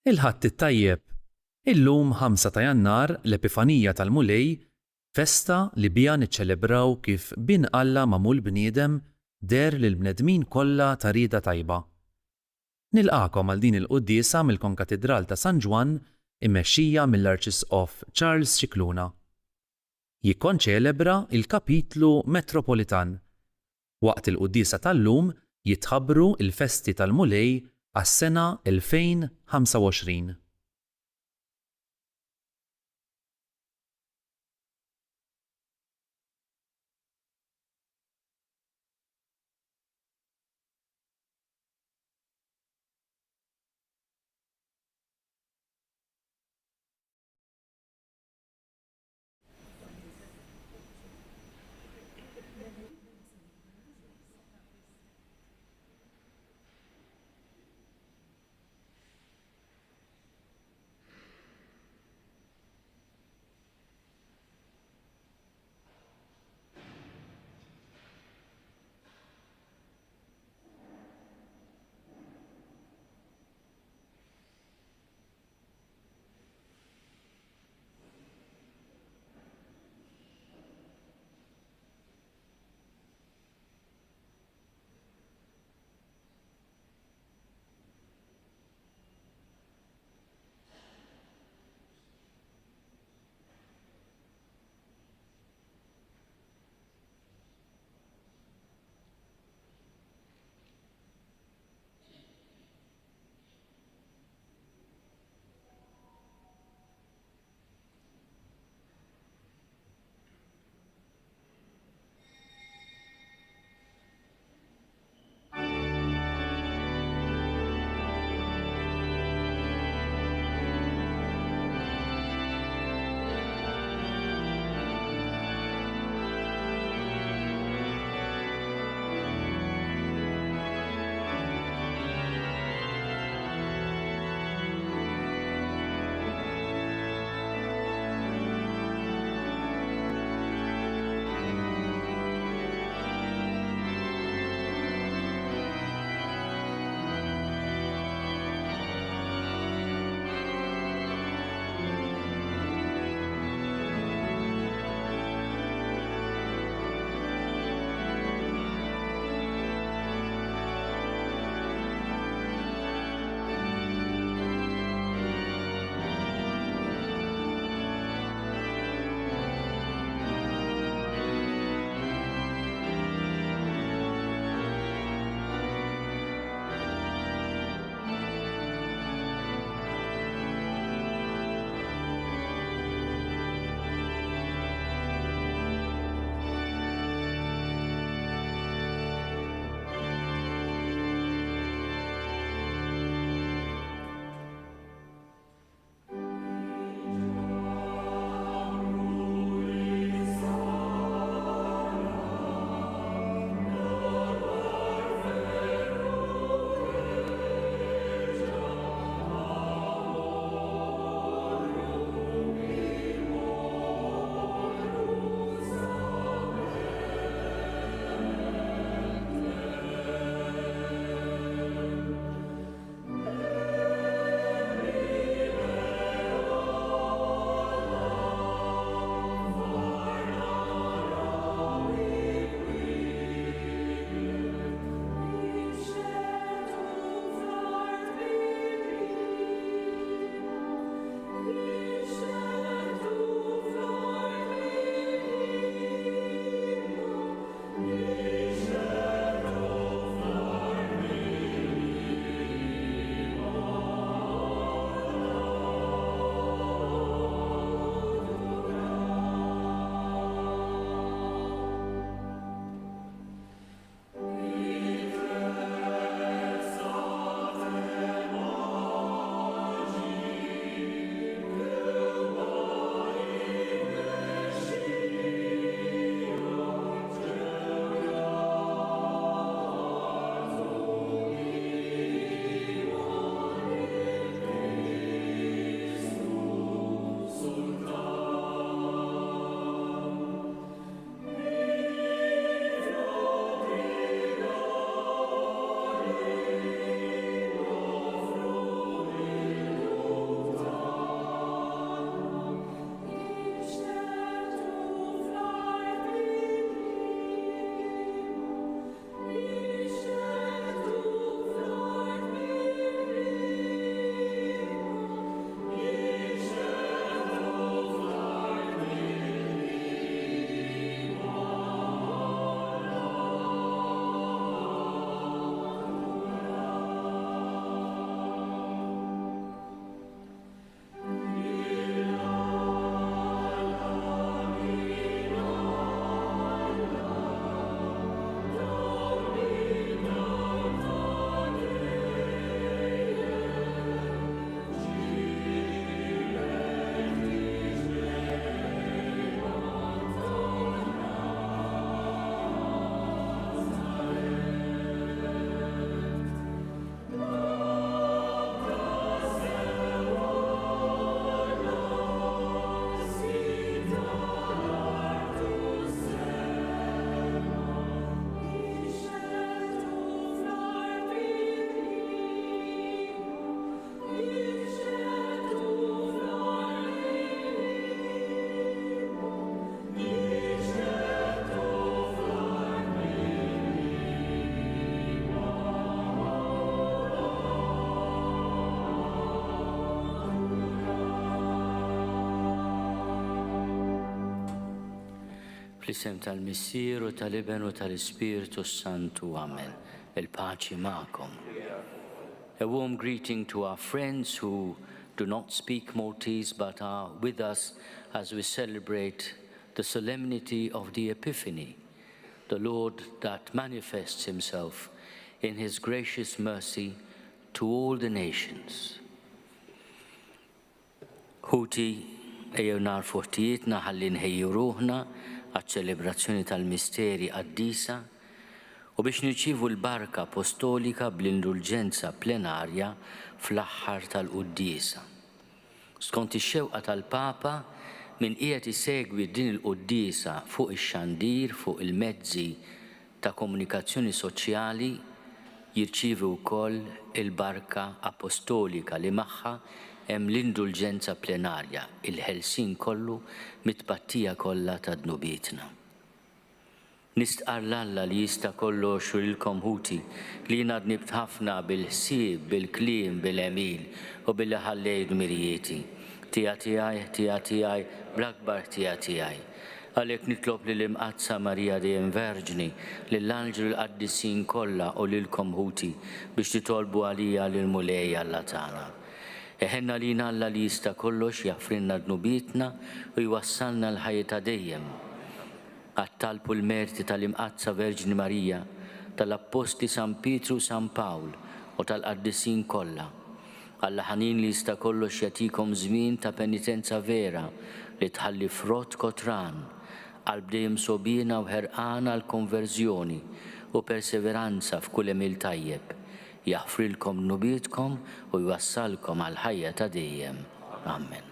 Il-ħadd it-tajjeb. Illum 5 ta' Jannar l-Epifanija tal-Mulej, festa li biha niċċelebraw kif bin Alla magħmul bniedem der lill-bnedmin kollha ta' rieda tajba. Nilqakom għal din il-quddiesa mill-Konkatedral ta' San Ġwan immexxija mill-Arċisqof Charles Scicluna. Jikkonċelebra il-Kapitlu Metropolitan. Waqt il-quddiesa tal-lum jitħabbru il-festi tal-Mulej għas-sena 2025. Fl-isem tal-Missier u tal-Iben u tal-Ispiritu Santu. Amen. Il-paċi ma'kom. A warm greeting to our friends who do not speak Maltese but are with us as we celebrate the solemnity of the Epiphany, the Lord that manifests himself in his gracious mercy to all the nations. Ħuti ejjew narfu ħtijietna ħalli nħejju ruħna għaċ-ċelebrazzjoni tal-misteri qaddisa u biex nirċievu l-barka apostolika bl-indulġenza plenarja fl-aħħar tal-quddiesa. Skont ix-xewqa tal-Papa min qiegħed isegwi din il-quddiesa fuq ix-xandir fuq il-mezzi ta' komunikazzjoni soċjali jirċievi wkoll il-barka apostolika li magħha hemm l-indulġenza plenarja, il-ħelsien kollu mit-tpattija kollha ta' dnubietna. Nistqar l-Alla li jista' kollox u lilkom ħuti li jiena dnibt ħafna bil-ħsieb, bil-kliem, bil-għemil u billi ħallejt mirjieti. Tija tiegħi, bl-akbar tija tiegħi. Għalhekk nitlob lill-Imqazza Marija dejjem Verġni, lill-Anġlu l-Qaddisin kollha u lilkom ħuti biex titolbu għalija lill-Mulej Alla tagħna. Eħenna lina Alla li jista' kollox jaffrinna dnubietna u jwassalna l-ħajja ta' dejjem. Għattalbu l-merti tal-Imqazza Verġni Marija, tal-Apposti San Pietru San Pawl u tal-Qaddisin kollha. Alla ħanin li jista' kollox jagħtikom żmien ta' penitenza vera li tħalli frott kotran, qalb dejjem sobiena u ħerqana għal konverżjoni u perseveranza f'kull emil tajjeb. Jaħfrilkom dnubietkom u jwassalkom għal ħajja ta' dejjem. Amen.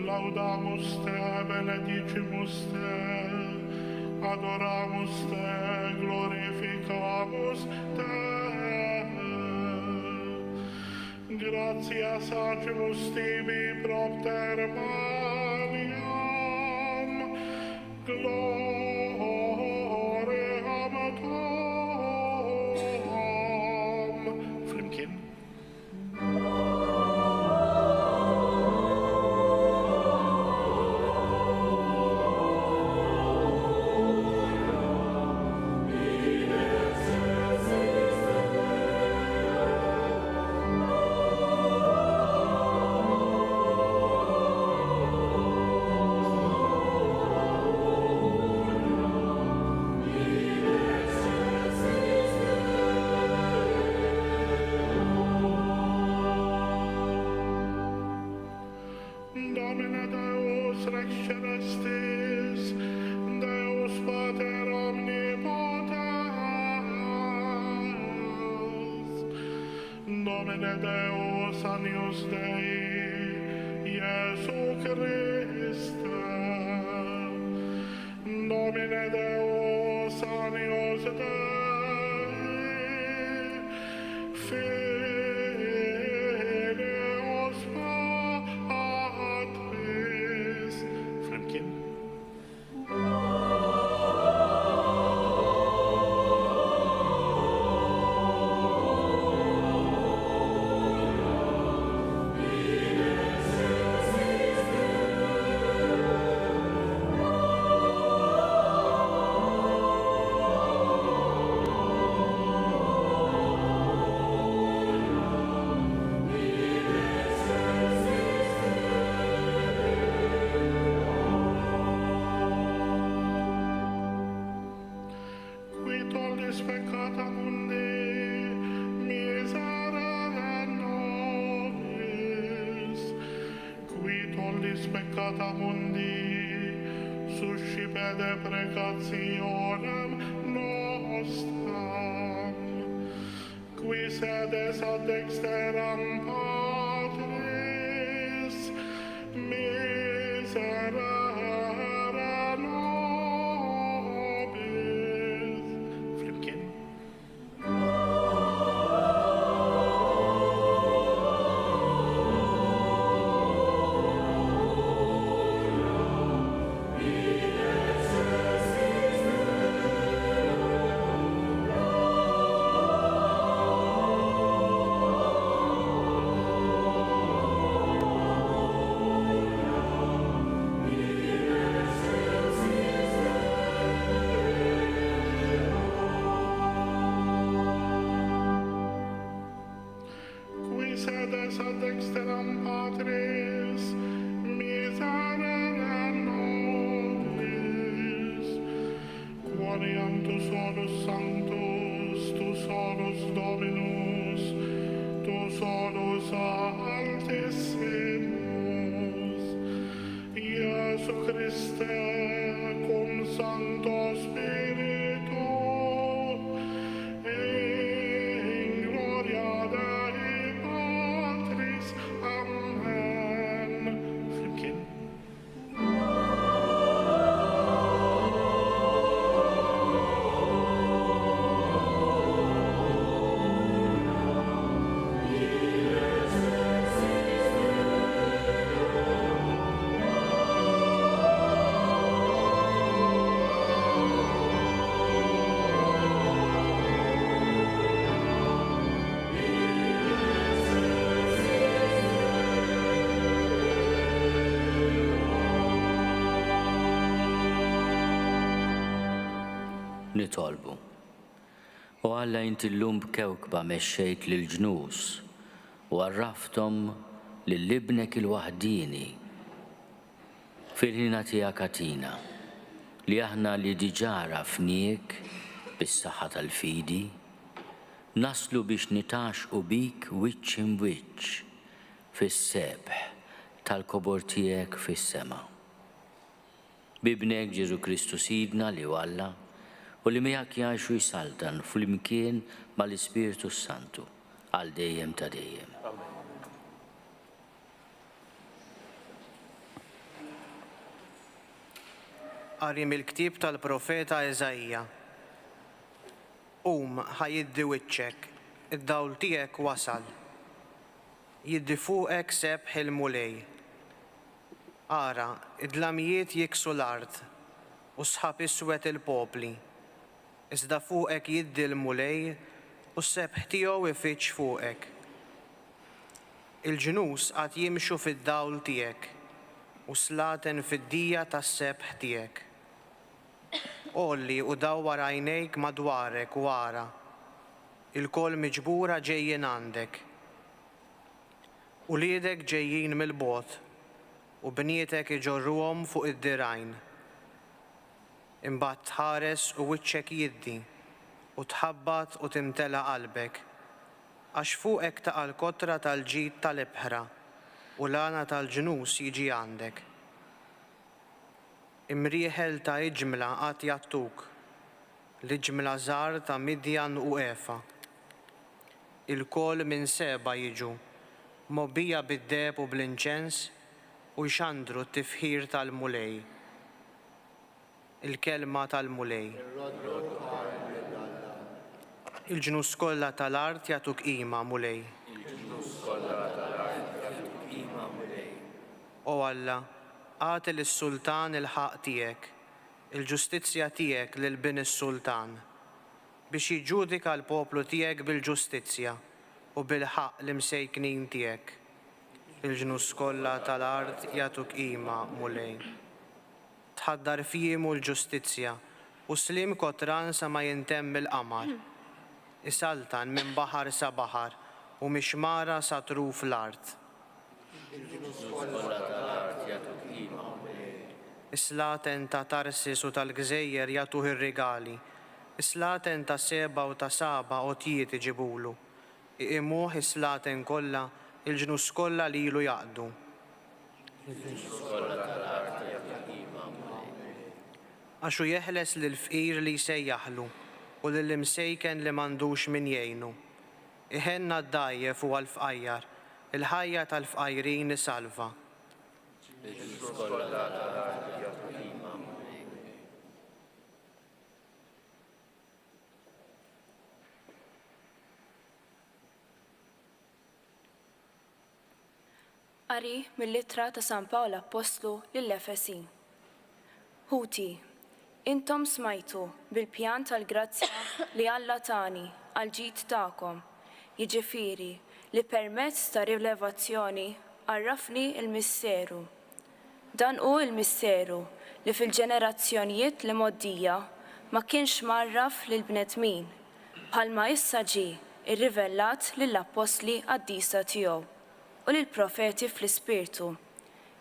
Laudamus te, benedicimus te, adoramus te, glorificamus te. Gratias agimus tibi propter Mariam, gloriam tuam. Flimkien. celestis, Deus Pater omnipotens, Domine Deus Agnus Dei, Iesu Christe, Domine Deus Agnus Dei, Filius Patris. Flimkien. Qui tollis peccata mundi, miserere nobis. Qui tollis peccata mundi, suscipe deprecationem nostram. Qui sedes ad dexteram Patris, miserere nobis. Flimkien. Qui sedes ad dexteram Patris, miserere nobis. Quoniam tu solus sanctus, tu solus Dominus, tu solus altissimus. Iesu Christe, cum Sancto Spiritu, in gloria Dei Patris. Amen. Flimkien. Nitolbu. U Alla inti llum b'kewkba mexxejt lill-ġnus u għarrafthom lill-ibnek il-waħdini fil-ħina tiegħek atina li aħna li diġà rafniek bis-saħħa tal-fidi naslu biex nitaxqu bik wiċċ imwiċċ fis-sebħ tal-kobor tiegħek fis-sema. Bibnek Ġesu Kristu Sidna li Alla u li miegħek jgħixu jsaltan flimkien mal-Ispiritu Santu għal dejjem ta' dejjem. Qari mill-ktieb tal-profeta Eżajja. ħajiddi wiċċek, id-dawl tiegħek wasal. Jiddi fuqek sebħ il-mulej. Ara, id-dlamijiet jiksu l-ard u sħab iswed il-popli. Iżda fuqek jiddi l-mulej u s-sebħ tiegħu ifittx fuqek. Il-ġnus qatt jimxu fid-dawl tiegħek u slaten fid-dija tas-sebħ tiegħek. Olli u dawwar għajnejk madwarek u ara, il-kol miġbura ġejjin għandek. Uliedek ġejjin mill-bogħod u bnietek iġorruhom fuq id-dirajn. Imbagħad tħares u wiċċek jiddi u tħabbat u timtela qalbek, għax fuqek taqa' l-kotra tal-ġid tal-ibħra u l-għana tal-ġnus jiġi għandek. imrieħel ta' iġmla qatt jattuk, l-iġmla żgħar ta' Midjan u Efa. Il-kol minn seba jiġu, mobbija bid-deb u bl-inċens u jxandru t-tifħir tal-mulej. Il-kelma tal-mulej. Il-ġnus kollha tal-art jagħtuk qima mulej. O Alla, għati lis-sultan il-ħaq tiegħek, il-ġustizzja tiegħek lil bin is-sultan, biex jiġġudika l-poplu tiegħek bil-ġustizzja u bil-ħaq l-imsejknin tiegħek. Il-ġnus kollha tal-art jagħtuk qima mulej. Tħaddar fihim u l-ġustizzja u slim kotran sa ma jintemm il-qamar. Isaltan minn baħar sa baħar u mixmara sa truf l-art. Islaten ta' Tarsis u tal-Gżejjer jagħtuh ir-rigali. Islaten ta' Seba u ta' Saba għotjiet iġibulu. Iqimuh islaten kollha il-ġnus kollha lilu jaqdu. Għaxu jeħles lill-fqir li jsejjaħlu u lill-imsejken li m'għandux min jgħinu. Iħenna d-dajjef u għal-fqajjar, il-ħajja tal-fqajrin isalva. Qari mill-ittra ta' San Pawl Apostlu lill-Efesin. Ħuti, intom smajtu bil-pjan tal-grazzja li Alla tani għal-ġid tagħkom, jiġifieri li permezz ta' rilevazzjoni għarrafni il-misteru. Dan hu il-misteru li fil-ġenerazzjonijiet li moddija ma kienx marraf lil bnedmin bħalma issa ġie irrivelat lill-apostli għad-disa tiegħu u lill-profeti fl-ispirtu.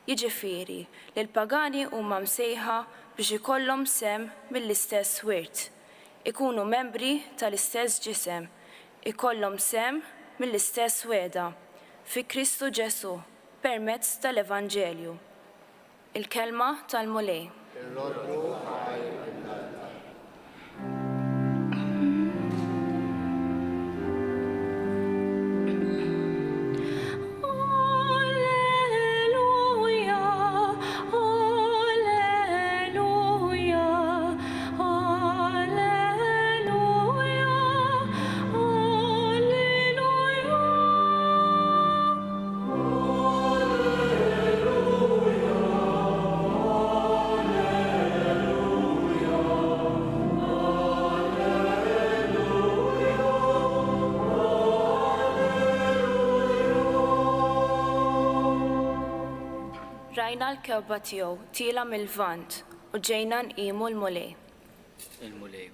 Jiġifieri li l-pagani huma msejħa biex ikollhom sem mill-istess wirt, ikunu membri tal-istess ġisem, ikollhom sem mill-istess weda fi Kristu Ġesu permezz tal-Evanġelju. Il-kelma tal-mulej. Rajna l-kewba tiegħu tiela mill-vant u ġejna nqimu l-mulej. Il-mulej.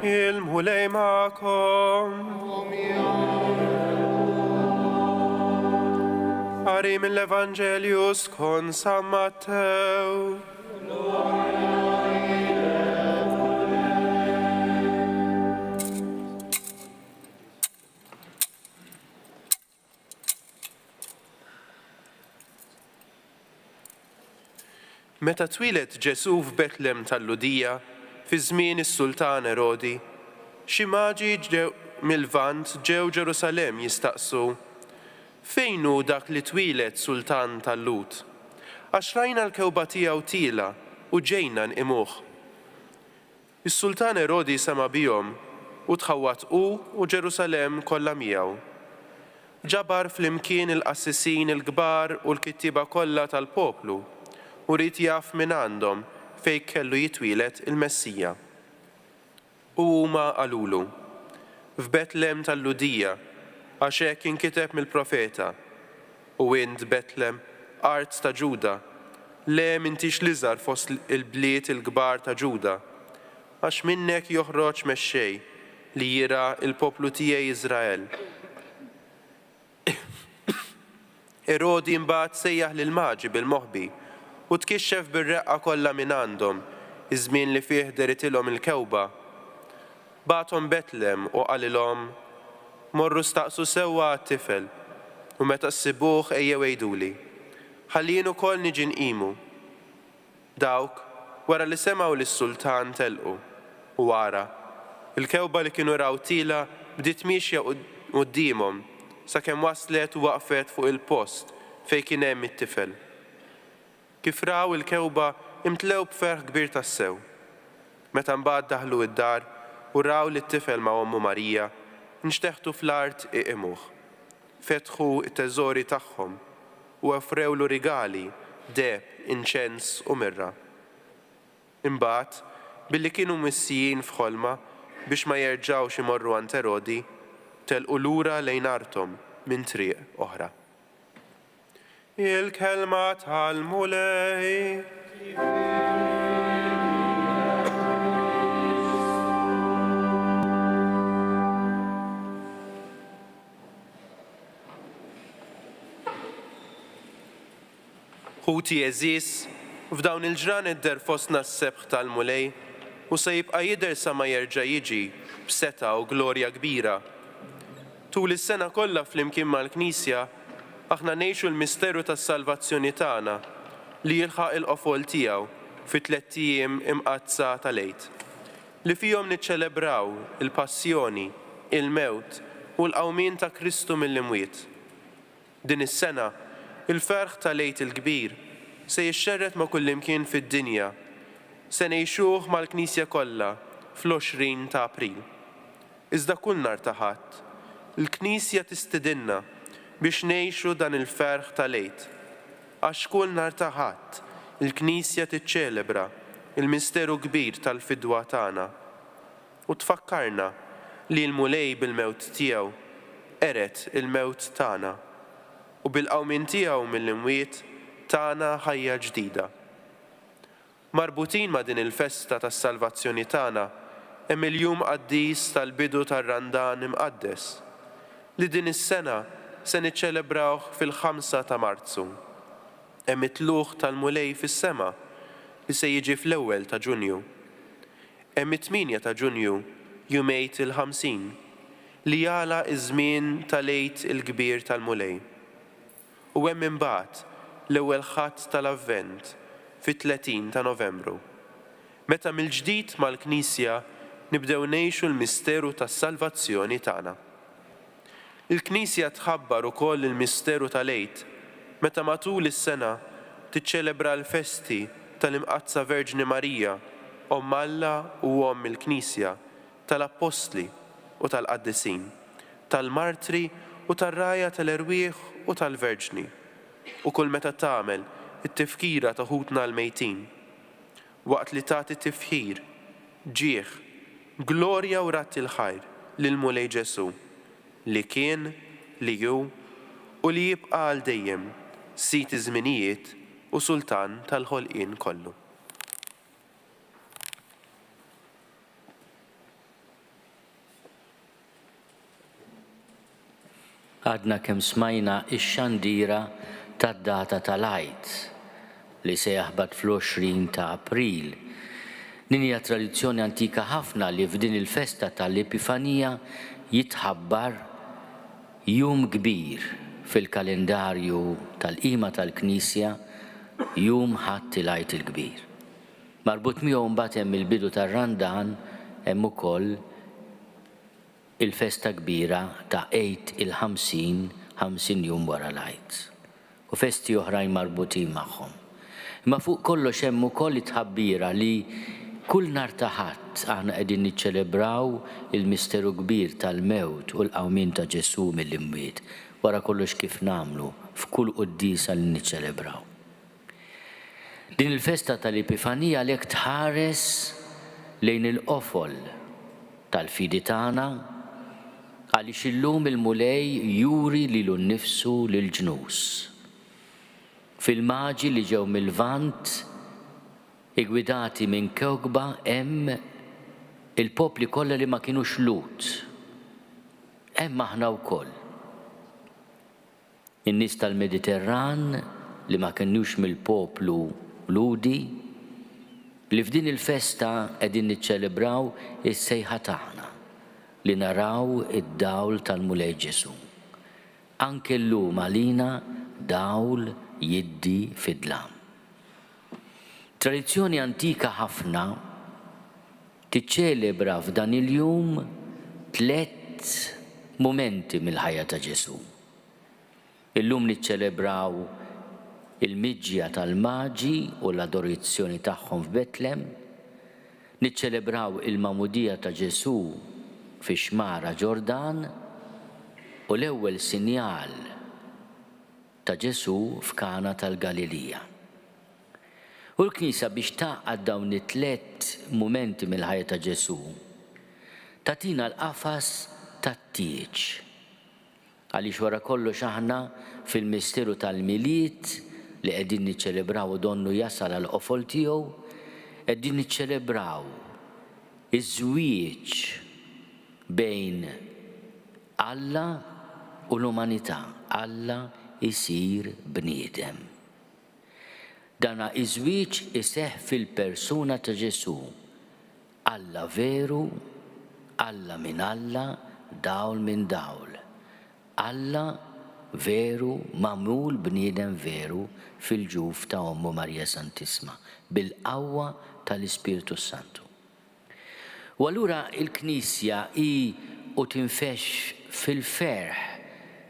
Il-mulej ma'kom. Qari mill-Evanġelju skont San Mattew. Meta twilet Ġesu f'Betlem tal-Ludija fi żmien is-Sultan Erodi, xi magi mill-Vant ġew Ġerusalem jistaqsu: fejn hu dak li twilet Sultan tal-Lut? Għax rajna l-kewba tiegħu tiela u ġejna nqimuh. Is-Sultan Erodi sema bihom u tħawwat u Ġerusalem kollha miegħu. Ġabar flimkien il-qassisin il-kbar u l-kittiba kollha tal-poplu u rid jaf minn għandhom fejn kellu jitwilet il-Messija. U huma qalulu: f'Betlem tal-Ludija, għax hekk inkiteb mill-profeta: u int Betlem, art ta' Ġuda, le m'intix l-iżgħar fost il-bliet il-kbar ta' Ġuda, għax minnek joħroġ mexxej li jira il-poplu tiegħi Iżrael. Erodi mbagħad sejjaħ lil Maġi bil-moħħbi u tkixxef bir-reqqa kollha minn għandhom iż-żmien li fih deritilhom il-kewba. Bagħathom Betlem u qalilhom morru staqsu sewwa għat-tifel u meta ssibuh ejjew għejduli, ħalli jien ukoll niġi nqimu. Dawk wara li semgħu lis-sultan telqu u wara il-kewba li kienu raw tila bdiet mixja qudiemhom sakemm waslet u waqfet fuq il-post fejn kien hemm it-tifel. Kif raw il-kewba imtlew b'ferħ kbir tassew. Meta mbagħad daħlu id-dar u raw li t-tifel ma' ommu Marija, nxteħtu fl-art iqimuh. Fetħu t-teżori tagħhom u offrewlu rigali, deb, inċens u mirra. Imbagħad, billi kienu missijin f'ħolma biex ma jerġgħux imorru għand Erodi, telqu lura lejn arthom minn triq oħra. Il-kelma tal-mulej. Ħuti eżis, f'dawn il-ġran idder fostna s-sebħ tal-mulej u se jibqa' jidher sa ma jerġa' jiġi b'seta' u glorja kbira. Tul is-sena kollha flimkien mal-Knisja aħna ngħixu l-misteru tas-salvazzjoni tagħna li jilħaq il-qofol tiegħu fi 3 ijiem imqazza tal-għid, li fihom niċċelebraw il-passjoni, il-mewt u l-qawmien ta' Kristu mill-imwiet. Din is-sena il-ferħ tal-għid il-kbir se jixxerret ma' kullimkien fid-dinja, se ngħixuh mal-Knisja kollha fl-20 ta' April. Iżda kull nhar ta' Ħadd, il-Knisja tistidinna biex ngħixu dan il-ferħ tal-għid. Għax kull nhar ta' Ħadd, il-Knisja tiċċelebra il-misteru kbir tal-fidwa tagħna u tfakkarna li l-mulej bil-mewt tiegħu eret il-mewt tagħna u bil-qawmien tiegħu mill-imwiet tagħna ħajja ġdida. Marbutin ma' din il-festa tas-salvazzjoni tagħna hemm il-jum qaddis tal-bidu tar-Randan imqaddes li din is-sena se niċċelebrawh fil-5 ta' Marzu. Hemm it-tluħ tal-mulej fis-sema li se jiġi fl-ewwel ta' Ġunju. Hemm it-8 ta' Ġunju jum Għid il-50 li jala iż-żmien tal-għid il-kbir tal-mulej. U hemm imbagħad l-ewwel ħadd tal-Avvent fit-30 ta' Novembru. Meta mill-ġdid mal-Knisja nibdew ngħixu l-misteru tas-salvazzjoni tagħna. Il-Knisja tħabbar ukoll il-misteru tal-għid meta matul is-sena tiċċelebra l-festi tal-imqazza Verġni Marija, Omm Alla u Omm il-Knisja, tal-Apostli u tal-Qaddisin, tal-Martri u tar-Rajja tal-Erwieħ u tal-Verġni, u kull meta tagħmel it-tifkira ta' ħutna l-mejtin. Waqt li tagħti tifħir, ġieħ, glorja u ratti l-ħajr lill-Mulej Ġesu, li kien, li hu u li jibqa' għal dejjem sit iż-żminijiet u sultan tal-ħolqien kollu. Għadna kemm smajna x-xandira tad-data tal-Għid li se jaħbad fl-20 ta' April. Din hija tradizzjoni antika ħafna li f'din il-festa tal-Epifanija jitħabbar jum kbir fil-kalendarju tal-qima tal-Knisja, jum ħadd il-Għid il-kbir. Marbut miegħu mbagħad hemm il-bidu tar-Randan hemm ukoll il-festa kbira ta' Għid il-50 jum wara l-Għid. U festi oħrajn marbutin magħhom. Imma fuq kollox hemm ukoll it-tħabbira li kull nhar ta' Ħadd aħna qegħdin niċċelebraw il-misteru kbir tal-mewt u l-qawmien ta' Ġesu mill-imwiet wara kollox kif nagħmlu f'kull qudiesa li niċċelebraw. Din il-festa tal-Epifanija għalhekk tħares lejn il-qofol tal-fidi tagħna għaliex illum il-mulej juri lilu nnifsu lill-ġnus. Fil-Maġi li ġew mill-Lvant igwidati minn kewkba hemm il-popli kollha li ma kinux Lut. Hemm aħna wkoll. In-nies tal-Mediterran li ma kinux mill-poplu Ludi li f'din il-festa qegħdin niċċelebraw is-sejħa tagħna li naraw id-dawl tal-Mulej Ġesu. Anke llum għalina dawl jiddi fid-dlam. Tradizzjoni antika ħafna tiċċelebra f'dan il-jum 3 momenti mill-ħajja ta' Ġesu. Illum niċċelebraw il-miġja tal-Maġi u l-adorazzjoni tagħhom f'Betlem, niċċelebraw il-mamudija ta' Ġesu fi xmara Ġordan u l-ewwel sinjal ta' Ġesu f'Kana tal-Galilija. U l-Knisja biex taqgħad dawn it-3 mumenti mill-ħajja ta' Ġesu tatina l-qafas tat-tieġ. Għaliex wara kollox aħna fil-misteru tal-miliet li qegħdin niċċelebraw donnu jasal għal qofol tiegħu, qegħdin niċċelebraw iż-żwieġ bejn Alla u l-umanità. Alla isir bniedem. Dana iż-żwieġ iseħħ fil-persuna ta' Ġesu. Alla veru, Alla minn Alla, dawl minn dawl. Alla veru, magħmul bniedem veru fil-ġuf ta' Ommu Marija Santisma, bil-qawwa tal-Ispiritu Santu. U allura il-Knisja u tinfex fil-ferħ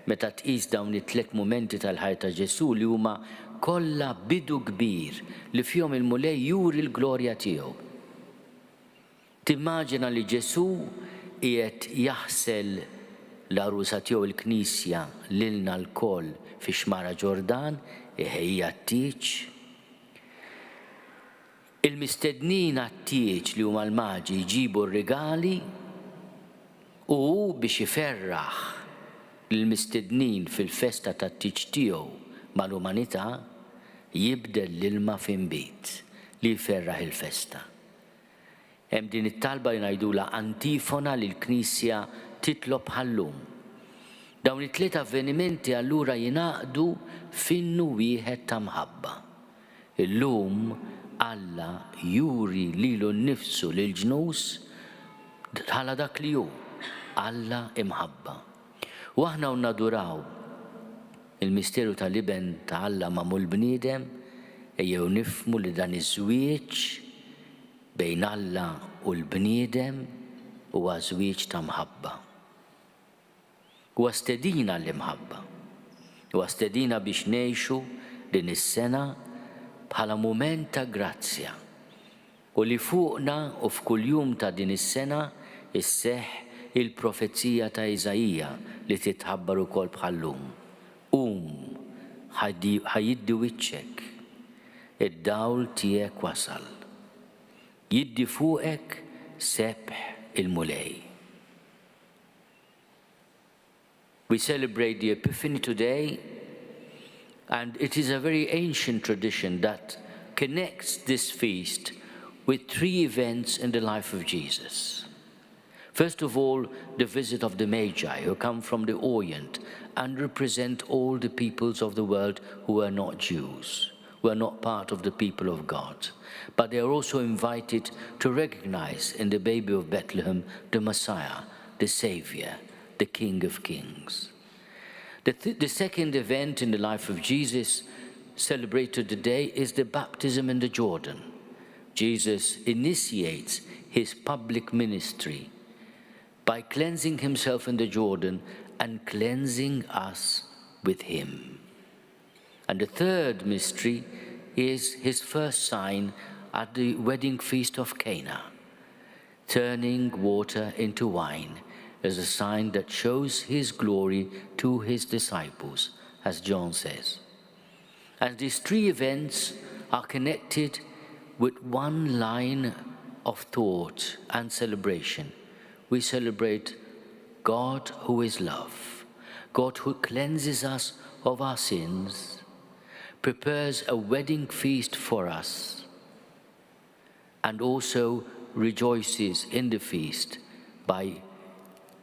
meta tqis dawn it-3 mumenti tal-ħajja ta' Ġesu li huma kollha bidu kbir li fihom il-Mulej juri l-glorja tiegħu. Timmaġina li Ġesu qiegħed jaħsel l-arusa tiegħu il-Knisja lilna l-koll fi xmara Ġordan iħejja t-tieġ. Il-mistednin għat-tieġ li huma l-Maġi jġibu r-rigali u biex iferraħ l-mistednin fil-festa tat-tieġ tiegħu mal-umanità jibdel l-ilma f'inbit li jferraħ il-festa. Hemm din it-talba li ngħidula antifona li l-Knisja titlob ħallum. Dawn it-3 avvenimenti allura jingħaqdu f'innu wieħed ta' mħabba. Illum Alla juri lilu nnifsu lil-ġnus bħala dak li hu Alla imħabba. U aħna naduraw il-misteru tal-iben ta' Alla magħmul bniedem ejjew nifhmu li dan iż-żwieġ bejn Alla u l-bniedem huwa żwieġ ta' mħabba. Huwa stedina l-imħabba. Huwa stedina biex ngħixu din is-sena bħala mument ta' grazzja. U li fuqna u f'kull jum ta' din is-sena isseħħ il-profezija ta' Iżajija li titħabbar ukoll bħallum. Ħajiddi wiċċek, id-dawl tiegħek wasal. Jiddi fuqek sebħ il-Mulej. We celebrate the Epiphany today, and it is a very ancient tradition that connects this feast with 3 events in the life of Jesus. First of all, the visit of the Magi, who come from the Orient and represent all the peoples of the world who are not Jews, who are not part of the people of God. But they are also invited to recognize in the baby of Bethlehem the Messiah, the Savior, the King of Kings. The second event in the life of Jesus celebrated today is the baptism in the Jordan. Jesus initiates his public ministry by cleansing himself in the Jordan and cleansing us with him. And the third mystery is his first sign at the wedding feast of Cana, turning water into wine as a sign that shows his glory to his disciples, as John says. And these 3 events are connected with one line of thought and celebration. We celebrate God who is love, God who cleanses us of our sins, prepares a wedding feast for us, and also rejoices in the feast by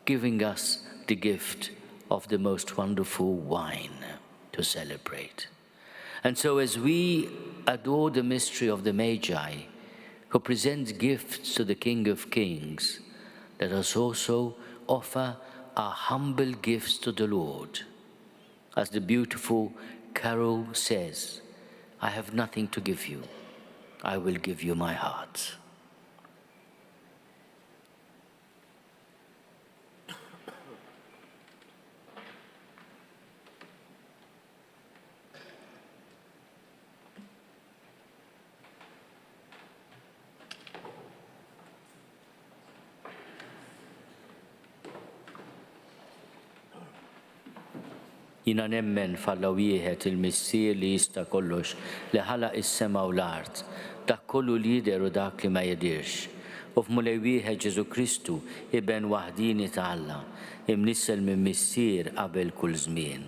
giving us the gift of the most wonderful wine to celebrate. And so as we adore the mystery of the Magi, who presents gifts to the King of Kings, let us also offer our humble gifts to the Lord. As the beautiful carol says, I have nothing to give you, I will give you my heart. Jina nemmen falla wieħed il-missier li jista' kollox li ħalaq is-sema u l-art, dak kollu li jidher u dak li ma jidirx. U f'mulej wieħed Ġesu Kristu iben waħdini ta' Alla, imnissel minn missier qabel kull żmien.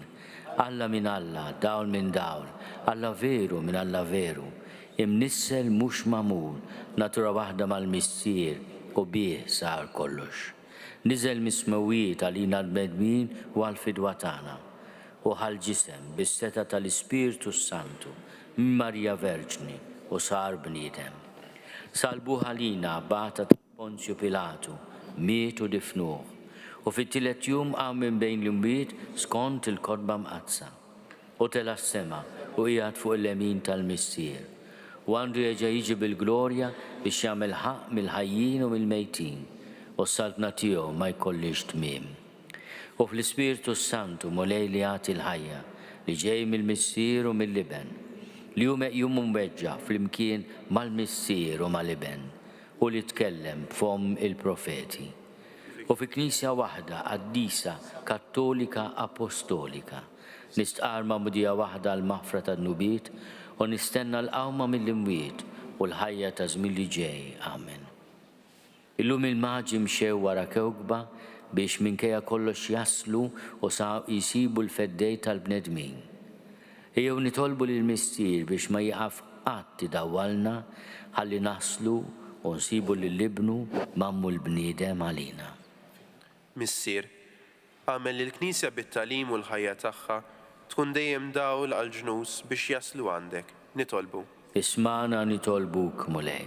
Alla minn Alla, dawl minn dawl, Alla veru minn Alla veru, imnissel mhux magħmul, natura waħda mal-missier u bih sar kollox. Niżel mismewiet għalina l-medmin u għal-fidwa tagħna. U ħal-ġisem bis-seta tal-Ispiritu Santu minn Marja Verġni u sar bniedem. Salbu ħalina bata ta' Ponzju Pilatu, mietu difnuh u fit-tielet jum qam minn bejn l-imwiet skont il-kodba mqazza. U tela s-sema u qiegħed fuq il-lemin tal-missier. U għandu jerġa' jiġi bil-glorja biex jagħmel ħaq mill-ħajjin u mill-mejtin u s-saltna tiegħu ma jkollix tmiem. U fl-Ispiritu Santu mulej li għati l-ħajja li ġej mill-missier u mill-liben li hu meqjum mweġġa fl-imkien mal-missier u mal-liben u li tkellem b'fom il-profeti. U fi Knisja waħda qaddisa Kattolika Apostolika nistqar ma'mudija waħda l-maħfra tan-nubiet u nistenna l-qawma mill-imwiet u l-ħajja ta' żmien li ġej. Amen. Illum il-maġi mxew wara kewkba biex minkejja kollox jaslu u sa jisibu l-feddej tal-bnedmin. Ejjew nitolbu lill-missier biex ma jaqaf qatt idawwalna ħalli naslu u nsibu lill-ibnu mammu l-bniedem għalina. Missier, għamel il-Knisja bit-talim u l-ħajja tagħha tkun dejjem dawl għal-ġnus biex jaslu għandek. Nitolbu. Ismana nitolbuk mulej.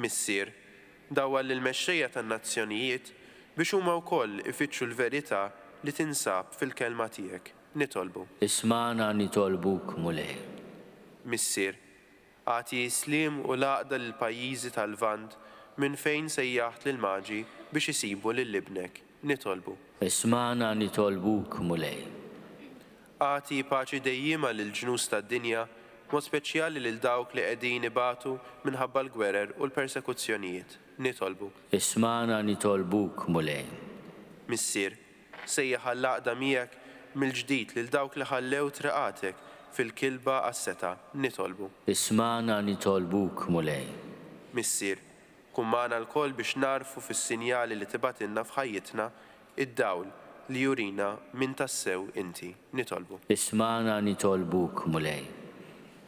Missier, dawwal lill-mexxejja tan-nazzjonijiet biex huma wkoll ifittxu l-verità li tinsab fil-kelma tiegħek. Nitolbu. Ismana nitolbuk mulej. Missier, għati jislim u laqda l-pajjiżi tal-Lvant minn fejn sejjaħt lill-maġi biex isibu lill-ibnek. Nitolbu. Ismana nitolbuk mulej. Għati paċi dejjima lill-ġnus tad-dinja, mod speċjali lil dawk li qegħdin ibatu minħabba l-gwerer u l-persekuzzjonijiet. Nitolbu. Ismana nitolbuk mulej. Missier, sejjaħ għall-laqda miegħek mill-ġdid lil dawk li ħallew triqatek fil-kilba għas-seta. Nitolbu. Ismana nitolbuk mulej. Missier, kun magħna l-koll biex narfu fis-sinjali li tibatilna f'ħajjitna id-dawl li jurina min tassew inti. Nitolbu. Ismana nitolbuk mulej.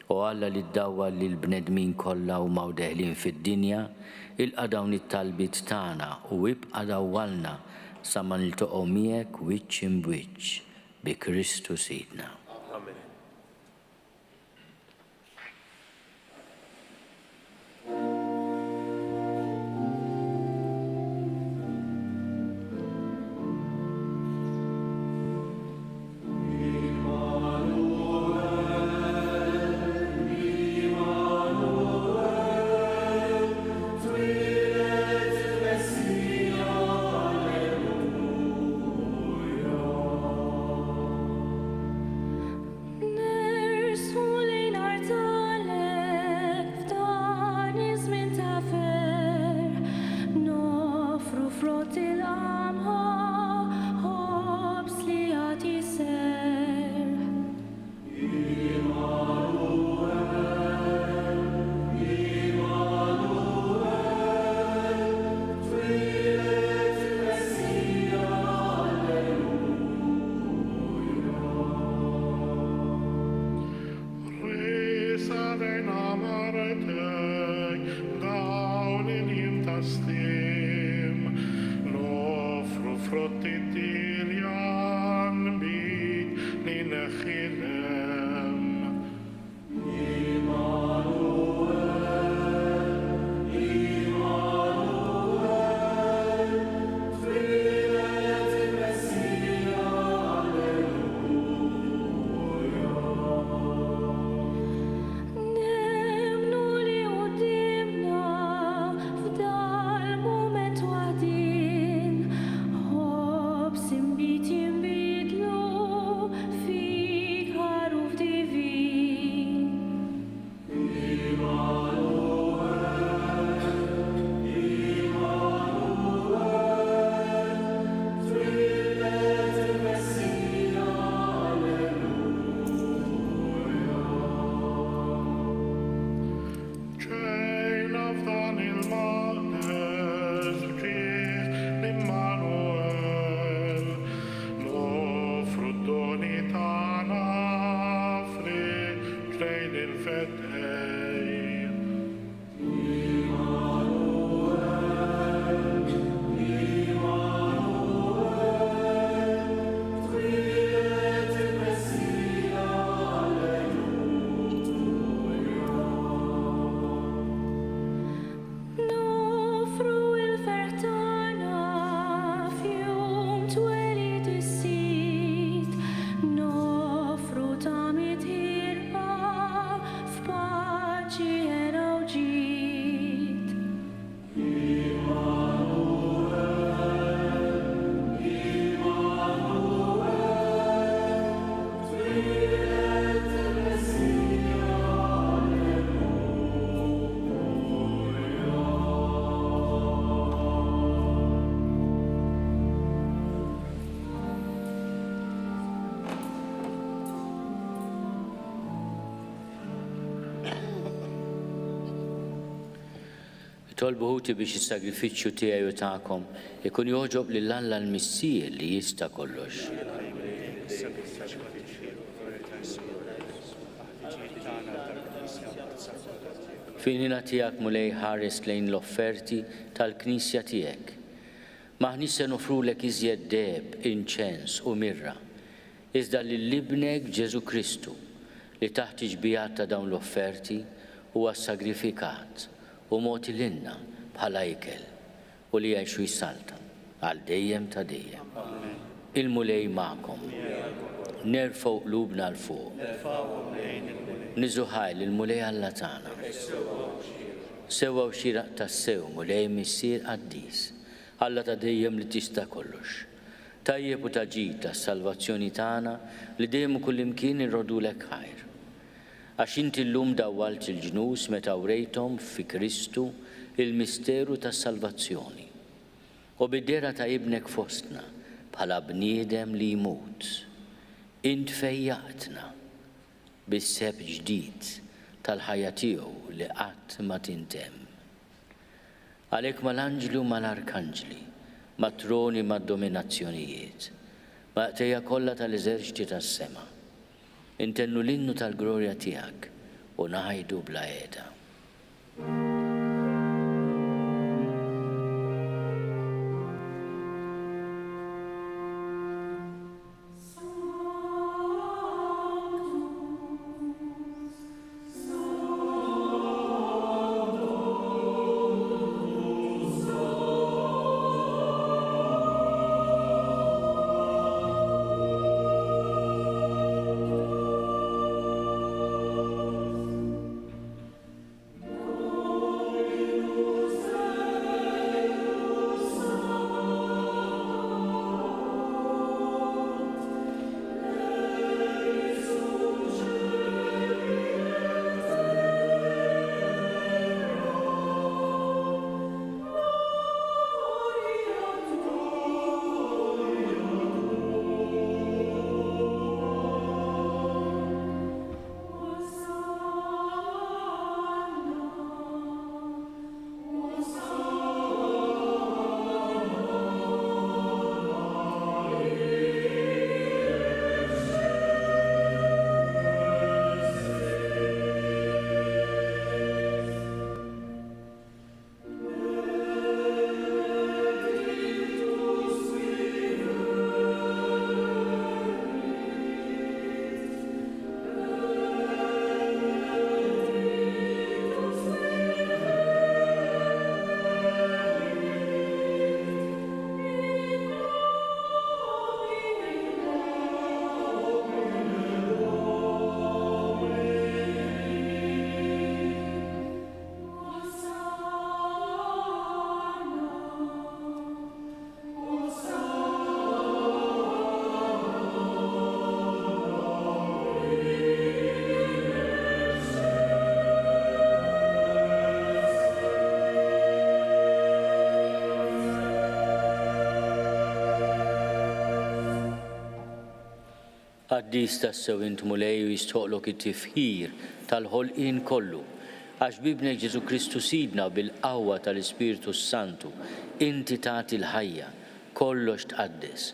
U Alla li ddawwal li l-bnedmin kollha u mawdeħlin fid-dinja ilqa' dawn it-talbit tagħna u ibqa' dawwalna sa ma niltaqgħu miegħek wiċċ imbiċċ bi Kristu Sidna. Amen. Chilem. Nemnu li qudiemna f'dal mument waħdin, ħobb simbit jinbidlu fik ħaruf divin. Chain of dan il-manes, ġiet l-Immanuel, nofru d-doni tana fri ġlejn il-fedej. Nofru il-fertana fjum twelid is-sit, nofru tamit ħirqa f'paċi era u ġid. Tolbu ħuti biex is-sagrifiċċju tiegħi u tagħkom ikun joġob lil Alla l-Missier li jista' kollox. Finina tiegħek mulej ħares lejn l-offerti tal-Knisja tiegħek. Maħni se nofrulek iżjed deb, inċens u mirra, iżda lill-ibnek Ġesu Kristu li taħt iġbijat ta' dawn l-offerti huwa sagrifikat u moti l-inna bħala ikel u li jgħixu jissalta għal dejjem ta' dejjem. Il-mulej ma'kom, nerfaw qlubna l-fuq, niżuħaj l-mulej Alla tagħna. Sewa u xiraq ta' sew mulej missier qaddis, Alla ta' dejjem li tista' kollox. Tajjeb u taġid ta' salvazzjoni tagħna li dejjem kullimkien irrodulek ħajr. Għax inti llum dawwalt il-ġnus meta wrejthom fi Kristu il-misteru tas salvazzjoni. U bid-dera ta' ibnek fostna bħala bniedem li jmut. Int fejjaqtna bis-seb ġdid tal-ħajja tiegħu li qatt ma tintemm. Għalhekk mal-anġli u mal-arkanġli, mat-troni mad-dominazzjonijiet, maqtejja kollha tal-eżerċiti tas-sema, intennu l-innu tal-glorja tiegħek u ngħidu bla qiegħda. Għaddis tassew int mulej u jistoqlok it-tifħir tal-ħolqien kollu, għax bibnek Ġesu Kristu sidna bil-qawwa tal-Ispiritu Santu, inti tagħti l-ħajja, kollox tqaddes,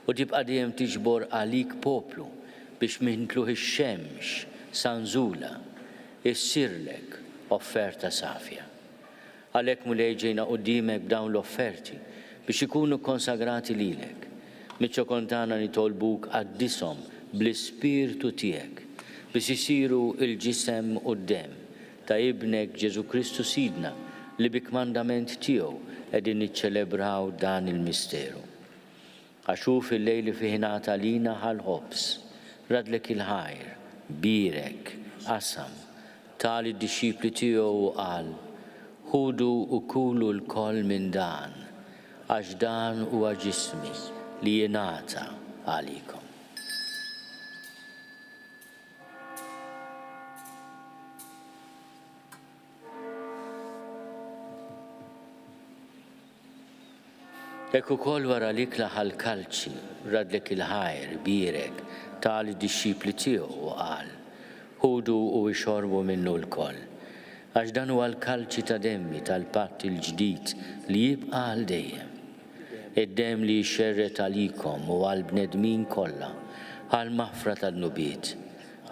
u tibqa' dejjem tiġbor għalik poplu biex mintluħ ix-xemx sanżula issirlek offerta safja. Għalhekk mulej ġejna quddiemek b'dawn l-offerti biex ikunu konsagrati lilek. Miċċo kontana nitolbuk qaddishom bl-Ispirtu tiegħek biex isiru l-ġisem u d-dem ta' ibnek Ġesu Kristu sidna li bi kmandament tiegħu qegħdin niċċelebraw dan il-misteru. Għaxuf il-lejli fih ngħata lina ħal-ħobs, radlek il-ħajr, birek, qasam, tali d-dixxipli tiegħu u qal, ħudu u kulu l-koll minn dan, għax dan huwa ġismi li jingħata għalikom. Ekku kol wara l-ikla ħal-kalċi, radlek il-ħajr, birek, tali d-dixxipli tiegħu u qal, ħudu u ixorbu minnu l-koll, għax dan huwa l-kalċi ta' demmi tal-patt il-ġdid li jibqa' għal dejjem. Id-dem li jxerret għalikom u għal-bnedmin kollha għal-maħfra tal-nubiet.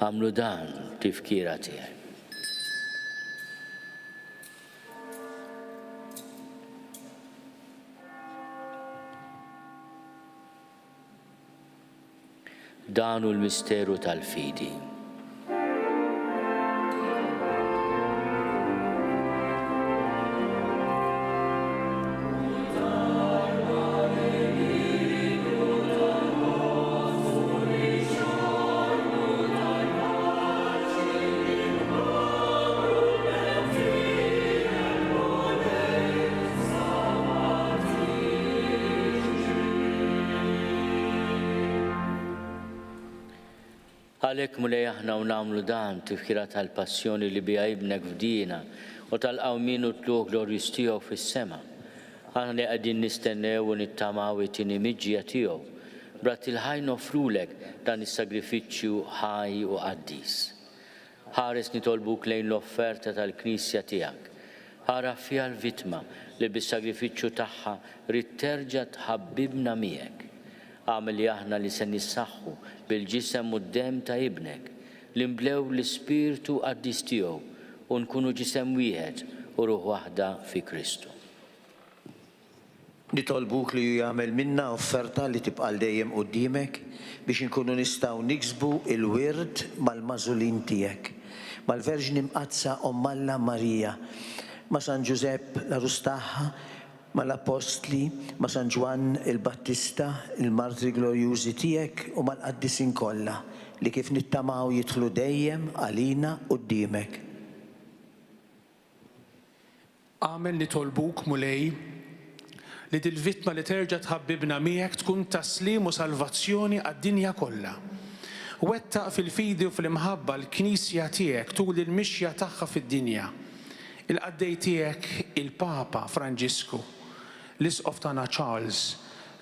Għamlu dan tifkira tiegħek. Dan hu l-misteru tal-fidi. Għalhekk mulej aħna u nagħmlu dan tifkira tal-passjoni li biha ibnek fdina u tal-qawmin u tluq glorjus tiegħu fis-sema. Aħna li qegħdin nistennew u nittamaw it-tieni miġġija tiegħu, brat il-ħaj nofrulek dan is-sagrifiċċju ħaj u qaddis. Ħares nitolbuk lejn l-offerta tal-Knisja tiegħek. Ħara fiha l-vittma li bis-sagrifiċċju tagħha rid terġa' tħabbibna miegħek. Għamel li aħna li se nissaħħu bil-ġisem u d-dem ta' ibnek, li mblew l-Ispirtu qaddis tiegħu u nkunu ġisem wieħed u ruħ waħda fi Kristu. Nitolbuk li jagħmel minna offerta li tibqa' dejjem quddiemek biex inkunu nistgħu niksbu il-wird mal-mażulin tiegħek, mal-Verġni Mqazza Ommalla Marija, ma' San Ġusepp l-arus tagħha, mal-Apostli, ma' San Ġwan il-Battista, il-Martri Glorjużi tiegħek u mal-qaddisin kollha li kif nittamaw jidħlu dejjem għalina quddiemek. Għamel nitolbuk mulej li dil-vittma li terġa' tħabbibna miegħek tkun taslim u salvazzjoni għad-dinja kollha. Wettaq fil-fidi u fil-imħabba l-Knisja tiegħek tul il-mixja tagħha fid-dinja. Il-qaddej tiegħek il-Papa Franġisku, l-Isqof tagħna Charles,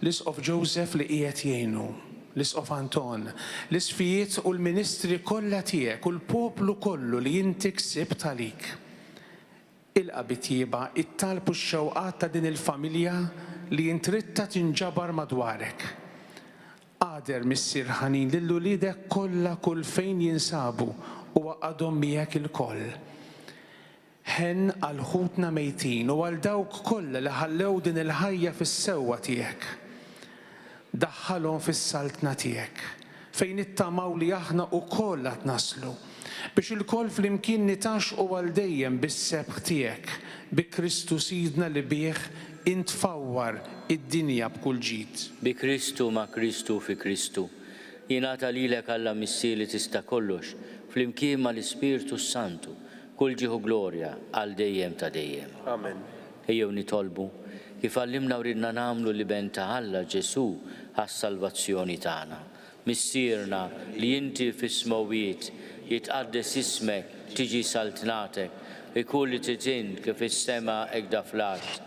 l-Isqof Joseph li qiegħed jgħinu, l-Isqof Anton, l-isfijiet u l-ministri kollha tiegħek u l-poplu kollu li inti ksibt għalik. Il-qabitjieba ittalbu x-xewqat ta' din il-familja li jintritta tinġabar madwarek. Qader missier ħanin lill-uliedek kollha kull fejn jinsabu u għadhom miegħek il-koll. Ħen għal ħutna mejtin u għal dawk kollha li ħallew din il-ħajja fis-sewwa tiegħek. Daħħalhom fis-saltna tiegħek fejn ittamaw li aħna wkoll qed naslu biex il-koll flimkien nitaxqu għal dejjem bis-sebħ tiegħek bi Kristu sidna li bih intfawwar id-dinja b'kull ġid. Bi Kristu ma' Kristu fi Kristu. Jingħata lilek Alla missieri tista' kollox flimkien mal-Ispirtu Santu. Kull ġieħu glorja għal dejjem ta' dejjem. Amen. Ejjew nitolbu kif għallimna u ridna nagħmlu li ben ta' Alla Ġesu għas-salvazzjoni tagħna. Missierna li inti fis-smawiet jitqaddes ismek tiġi saltnatek ikun li titin kif is-sema hekk fl-art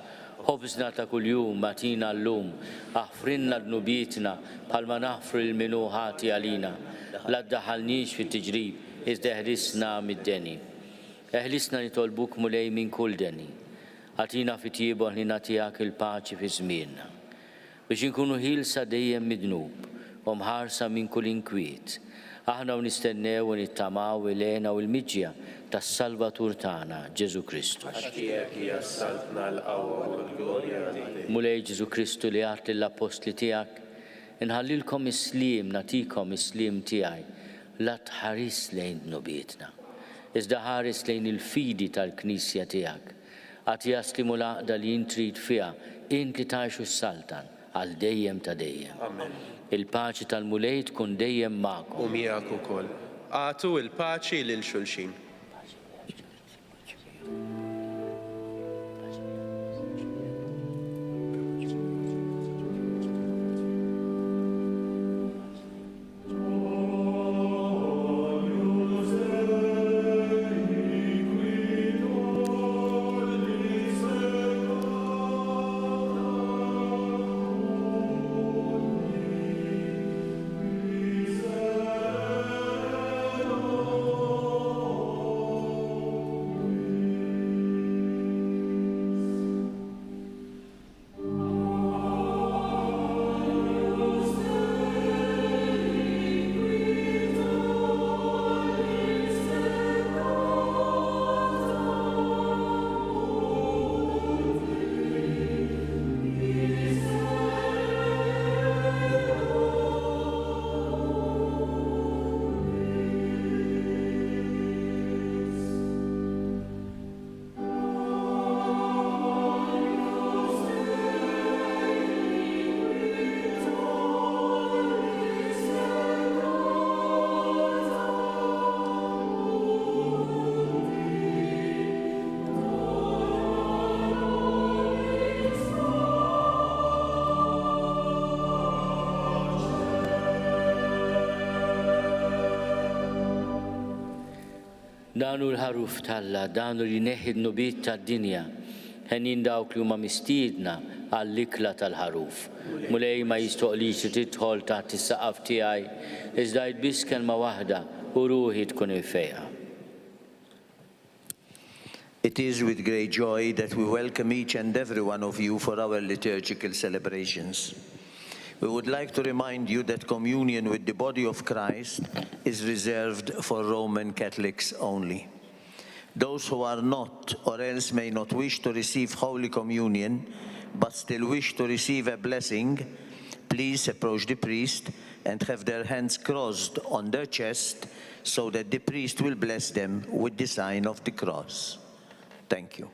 Ħobżna ta' kuljum matina llum, aħfrinna dnubietna bħalma naħfru l-minu ħati għalina. La ddaħħalniex fit-tiġrib, iżda eħlisna mid-deni. Eħlisna nitolbuk mulej minn kull deni. Għatina fit-tiebu ħlina tiegħek il-paċi fi żmienna. Biex inkunu ħilsa dejjem midnub u mħarsa minn kull inkwiet. Aħna nistennew u nittamaw il-għena u l-miġja tas-Salvatur tagħna Ġesu Kristu. Mulej Ġesu Kristu li għat l-apostli tiegħek, inħallilkom is-sliem, natikom is-sliem tiegħi, la tħares lejn dnubietna. Iżda ħares lejn il-fidi tal-Knisja tiegħek. Għad jaslimu l-għaqda li intrid fiha, int li tgħixu s-saltan għal dejjem ta' dejjem. Amen. Il-paċi tal-mulej tkun dejjem magħkom. U miegħek ukoll. Għatu il-paċi lil xulxin. Danu l-ħaruf talla, danu li neħi d-nubiet tad-dinja, ħenin dawk li huma mistiedna għall-ikla tal-ħaruf. Mulej ma jistoqlix li tidħol taħt is-saqaf tiegħi, iżda jtbiss kelma waħda u ruħi tkun il-fejqa. It is with great joy that we welcome each and every one of you for our liturgical celebrations. We would like to remind you that communion with the body of Christ is reserved for Roman Catholics only. Those who are not or else may not wish to receive Holy Communion but still wish to receive a blessing, please approach the priest and have their hands crossed on their chest so that the priest will bless them with the sign of the cross. Thank you.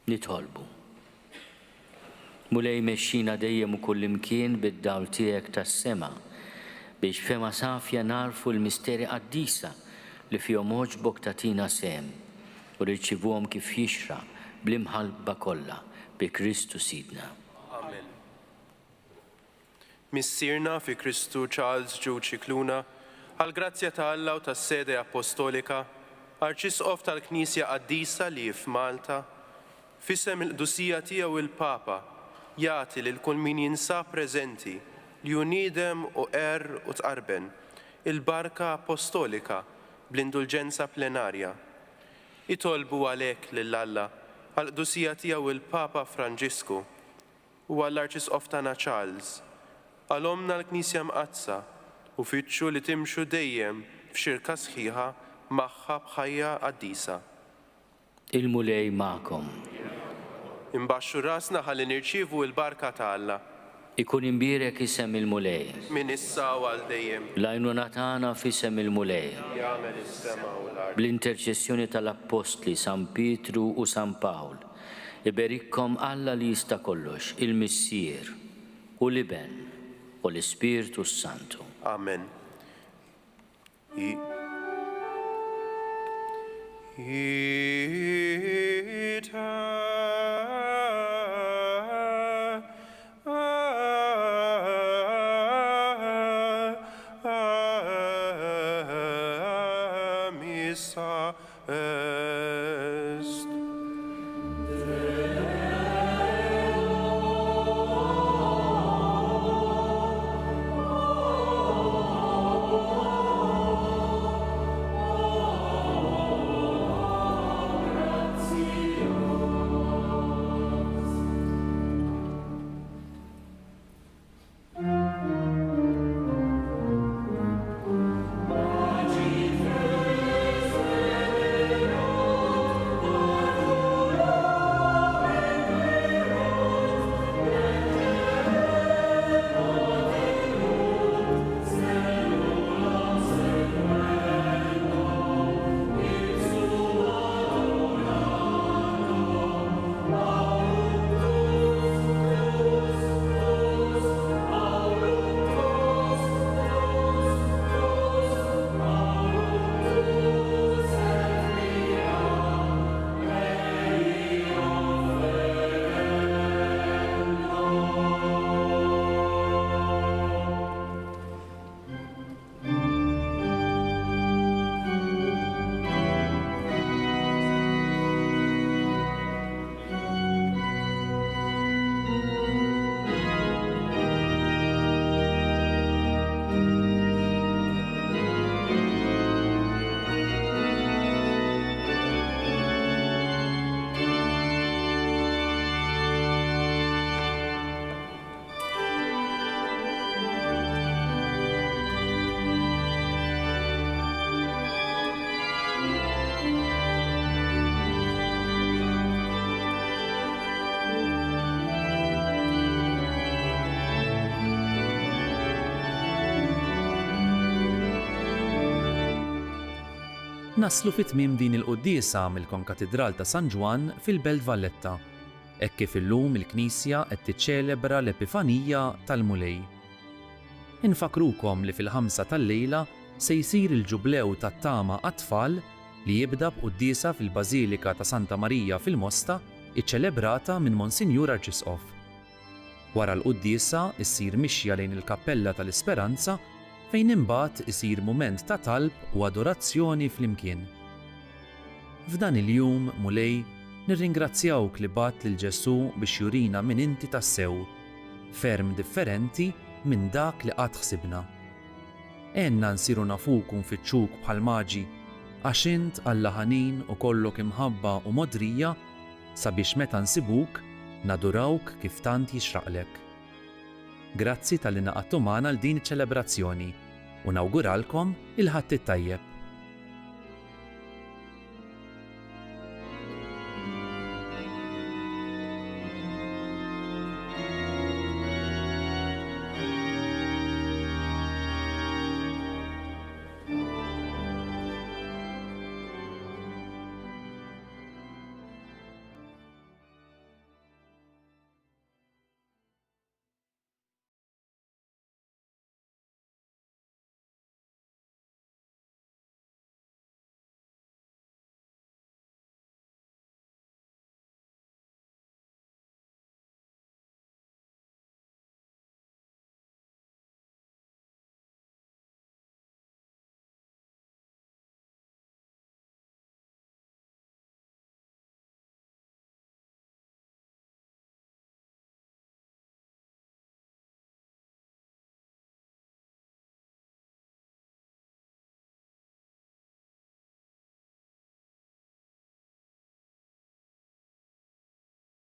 Nitolbu. Mulej mexxina dejjem u kull imkien bid-dawl tiegħek tas-sema biex fema safja narfu l-misteri qaddisa li fihom oġbok tagħtina sehem u rċivuhom kif jixra bl-imħalba kollha bi Kristu Sidna. Amen. Missierna fi Kristu Charles Jude Cicluna, għal-grazzja ta' Alla u tas-Sede Apostolika, Arċisqof tal-Knisja Qaddisa li f'Malta, f'isem il-qdusija tiegħu il-Papa jagħti lil kull min jinsab preżenti li juniedem u u tqarben il-barka apostolika bl-indulġenza plenarja. Itolbu għalhekk lil Alla għall-qdusija tiegħu il-Papa Franġisku u għall-Arċisqof tagħna Charles, għal-omna l-Knisja Mqazza u fitxu li timxu dejjem f'xirka sħiħa magħha b'ħajja qaddisa. Il-mulej magħkom. Imbaxxu rasna ħalli nirċievu l-barka ta' Alla. Ikun imbierek isem il-mulej. Min issa u għal dejjem. L-għajnuna tagħna f'isem il-mulej. Jagħmel is-sema u l-ard. Bl-interċessjoni tal-Apostli San Pietru u San Pawl, iberikkom Alla li jista' kollox, il-Missier u l-Iben u l-Ispirtu Santu. Amen. Missa est. Naslu fit-tmiem din il-quddiesa mill-Konkatedral ta' San Ġwan fil-Belt Valletta, hekk kif illum il-Knisja qed tiċċelebra l-Epifanija tal-Mulej. Infakrukom li fil-5 tal-lejla se jsir il-ġublew tat-tama għat-tfal li jibda b'quddiesa fil-Bażilika ta' Santa Marija fil-Mosta iċċelebrata minn Monsinjur Arċisqof. Wara l-quddiesa issir mixja lejn il-Kappella tal-Isperanza fejn imbagħad isir mument ta' talb u adorazzjoni flimkien. F'dan il-jum, Mulej, nirringrazzjawk li bat lil Ġesu biex jurina min inti tassew, ferm differenti minn dak li qatt ħsibna. Enna nsiru nafuk u nfittxuk bħal maġi, għax int Alla ħanin u kollok imħabba u modrija sabiex meta nsibuk nadurawk kif tant jixraqlek. Grazzi tal-li naqattu magħna l din iċ-ċelebrazzjoni u nawguralkom il-ħadd it-tajjeb.